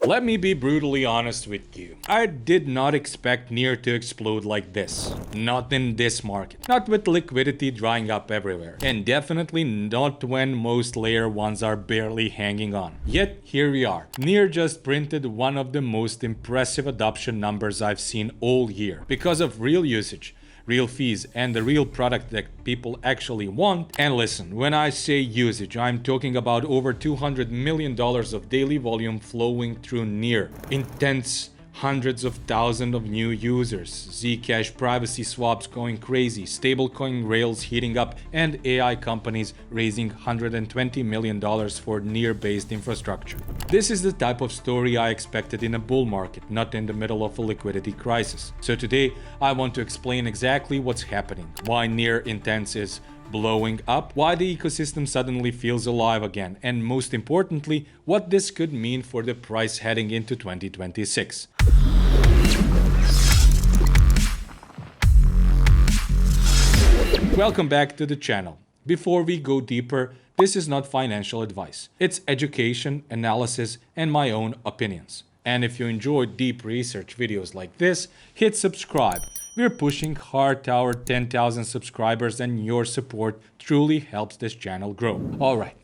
Let me be brutally honest with you. I did not expect Near to explode like this. Not in this market. Not with liquidity drying up everywhere. And definitely not when most layer 1s are barely hanging on. Yet here we are. Near just printed one of the most impressive adoption numbers I've seen all year. Because of real usage, real fees, and the real product that people actually want. And listen, when I say usage, I'm talking about over $200 million of daily volume flowing through Near. Intense hundreds of thousands of new users, Zcash privacy swaps going crazy, stablecoin rails heating up, and AI companies raising $120 million for Near-based infrastructure. This is the type of story I expected in a bull market, not in the middle of a liquidity crisis. So today, I want to explain exactly what's happening, why Near Intense is blowing up, why the ecosystem suddenly feels alive again, and most importantly, what this could mean for the price heading into 2026. Welcome back to the channel. Before we go deeper, this is not financial advice. It's education, analysis, and my own opinions. And if you enjoy deep research videos like this, hit subscribe. We're pushing hard to our 10,000 subscribers, and your support truly helps this channel grow. Alright,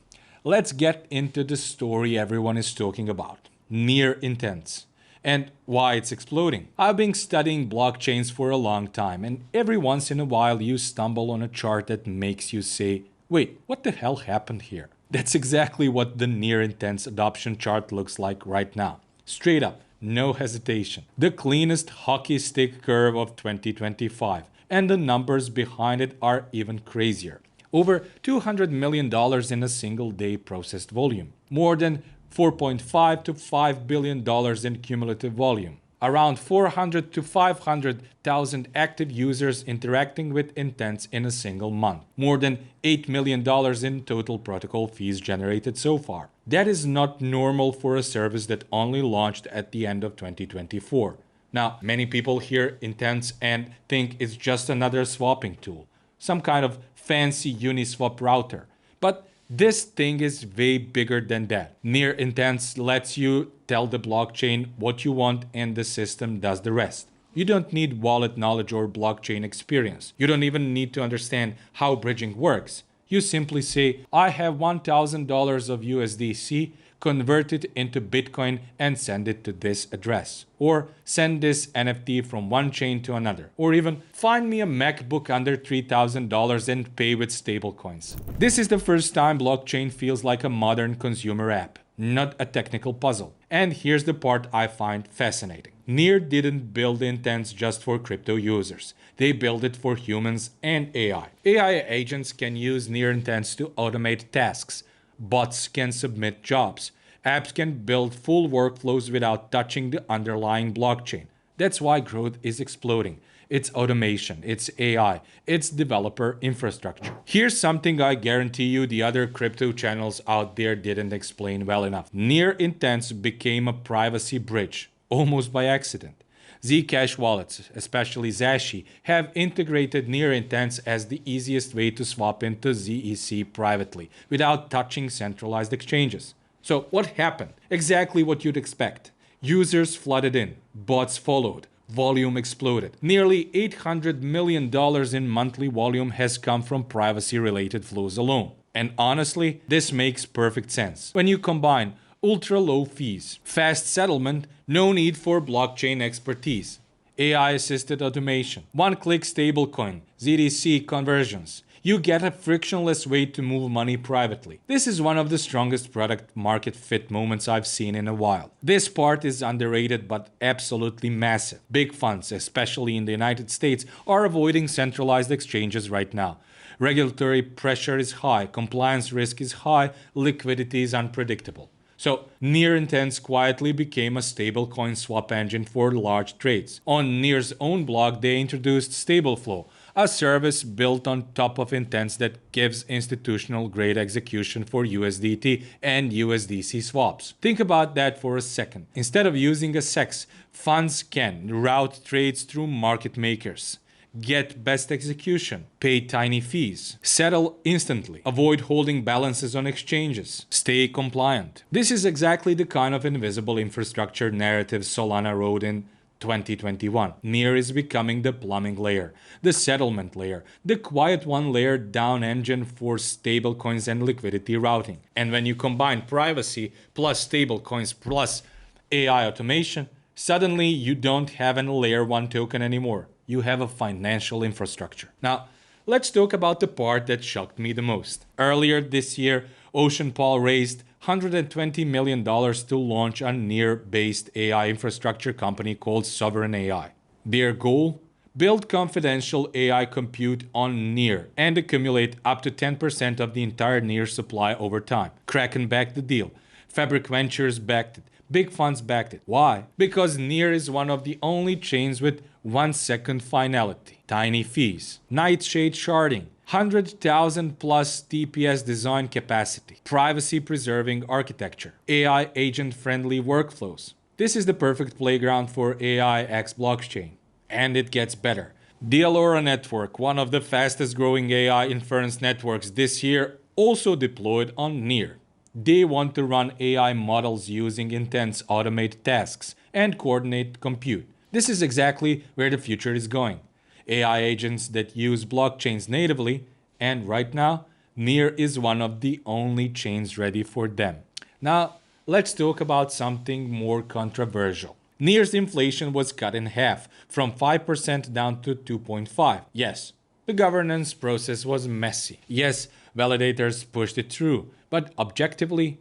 let's get into the story everyone is talking about. Near Intense. And why it's exploding. I've been studying blockchains for a long time, and every once in a while you stumble on a chart that makes you say, wait, what the hell happened here? That's exactly what the Near Intense adoption chart looks like right now. Straight up, no hesitation. The cleanest hockey stick curve of 2025. And the numbers behind it are even crazier. Over $200 million in a single day processed volume. More than $4.5 to $5 billion in cumulative volume. Around 400 to 500,000 active users interacting with Intense in a single month. More than $8 million in total protocol fees generated so far. That is not normal for a service that only launched at the end of 2024. Now, many people hear Intense and think it's just another swapping tool. Some kind of fancy Uniswap router. But this thing is way bigger than that. Near Intense lets you tell the blockchain what you want and the system does the rest. You don't need wallet knowledge or blockchain experience. You don't even need to understand how bridging works. You simply say, I have $1,000 of USDC, convert it into Bitcoin and send it to this address. Or send this NFT from one chain to another. Or even find me a MacBook under $3,000 and pay with stablecoins. This is the first time blockchain feels like a modern consumer app, not a technical puzzle. And here's the part I find fascinating. Near didn't build Intense just for crypto users. They built it for humans and AI. AI agents can use Near Intense to automate tasks. Bots can submit jobs. Apps can build full workflows without touching the underlying blockchain. That's why growth is exploding. It's automation, it's AI, it's developer infrastructure. Here's something I guarantee you the other crypto channels out there didn't explain well enough. Near Intense became a privacy bridge, almost by accident. Zcash wallets, especially Zashi, have integrated Near Intense as the easiest way to swap into ZEC privately, without touching centralized exchanges. So what happened? Exactly what you'd expect. Users flooded in, bots followed, volume exploded. Nearly $800 million in monthly volume has come from privacy-related flows alone. And honestly, this makes perfect sense. When you combine ultra-low fees, fast settlement, no need for blockchain expertise, AI-assisted automation, one-click stablecoin, ZDC conversions, you get a frictionless way to move money privately. This is one of the strongest product market fit moments I've seen in a while. This part is underrated but absolutely massive. Big funds, especially in the United States, are avoiding centralized exchanges right now. Regulatory pressure is high, compliance risk is high, liquidity is unpredictable. So, Near Intense quietly became a stablecoin swap engine for large trades. On Near's own blog, they introduced Stableflow, a service built on top of Intense that gives institutional-grade execution for USDT and USDC swaps. Think about that for a second. Instead of using a SEX, funds can route trades through market makers, get best execution, pay tiny fees, settle instantly, avoid holding balances on exchanges, stay compliant. This is exactly the kind of invisible infrastructure narrative Solana wrote in 2021. Near is becoming the plumbing layer, the settlement layer, the quiet one layer down engine for stablecoins and liquidity routing. And when you combine privacy plus stablecoins plus AI automation, suddenly you don't have a layer 1 token anymore. You have a financial infrastructure. Now, let's talk about the part that shocked me the most. Earlier this year, OceanPal raised $120 million to launch a Near-based AI infrastructure company called Sovereign AI. Their goal? Build confidential AI compute on Near and accumulate up to 10% of the entire Near supply over time. Kraken backed the deal. Fabric Ventures backed it. Big funds backed it. Why? Because Near is one of the only chains with 1-second finality, tiny fees, nightshade sharding, 100,000 plus TPS design capacity, privacy-preserving architecture, AI agent-friendly workflows. This is the perfect playground for AI X blockchain. And it gets better. The Allura network, one of the fastest growing AI inference networks this year, also deployed on Near. They want to run AI models using intense automated tasks and coordinate compute. This is exactly where the future is going. AI agents that use blockchains natively, and right now, Near is one of the only chains ready for them. Now, let's talk about something more controversial. Near's inflation was cut in half, from 5% down to 2.5%. Yes, the governance process was messy. Yes, validators pushed it through, but objectively,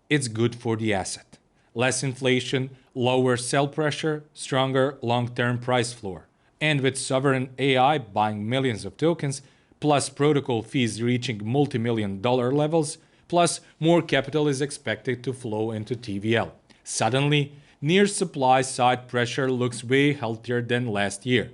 it's good for the asset. Less inflation, lower sell pressure, stronger long-term price floor. And with Sovereign AI buying millions of tokens, plus protocol fees reaching multi-million-dollar levels, plus more capital is expected to flow into TVL. Suddenly, Near supply side pressure looks way healthier than last year.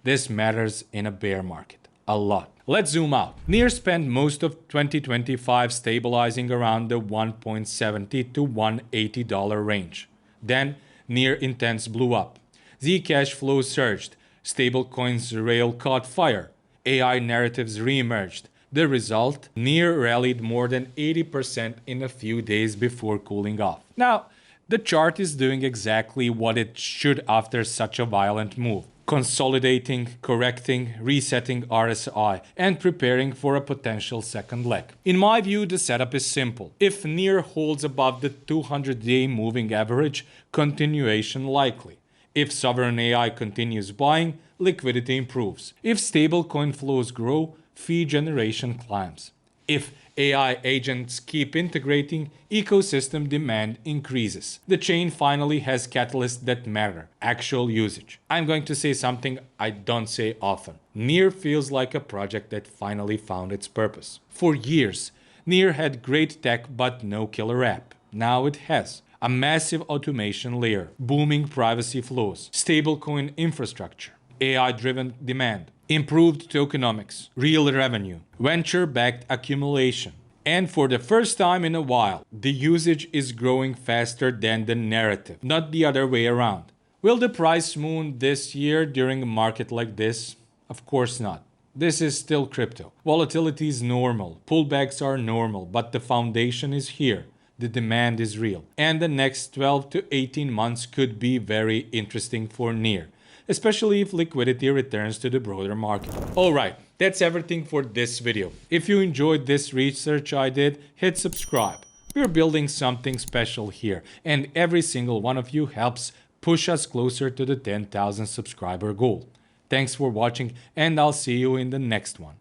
This matters in a bear market. A lot. Let's zoom out. Near spent most of 2025 stabilizing around the $1.70 to $1.80 range. Then, Near Intense blew up. Zcash flow surged. Stablecoins rail caught fire. AI narratives reemerged. The result? Near rallied more than 80% in a few days before cooling off. Now, the chart is doing exactly what it should after such a violent move. Consolidating, correcting, resetting RSI, and preparing for a potential second leg. In my view, the setup is simple. If Near holds above the 200-day moving average, continuation likely. If Sovereign AI continues buying, liquidity improves. If stablecoin flows grow, fee generation climbs. If AI agents keep integrating, ecosystem demand increases. The chain finally has catalysts that matter, actual usage. I'm going to say something I don't say often. Near feels like a project that finally found its purpose. For years, Near had great tech but no killer app. Now it has. A massive automation layer, booming privacy flows, stablecoin infrastructure, AI-driven demand, improved tokenomics, real revenue, venture-backed accumulation. And for the first time in a while, the usage is growing faster than the narrative, not the other way around. Will the price moon this year during a market like this? Of course not. This is still crypto. Volatility is normal, pullbacks are normal, but the foundation is here. The demand is real. And the next 12 to 18 months could be very interesting for Near, especially if liquidity returns to the broader market. Alright, that's everything for this video. If you enjoyed this research I did, hit subscribe. We're building something special here, and every single one of you helps push us closer to the 10,000 subscriber goal. Thanks for watching, and I'll see you in the next one.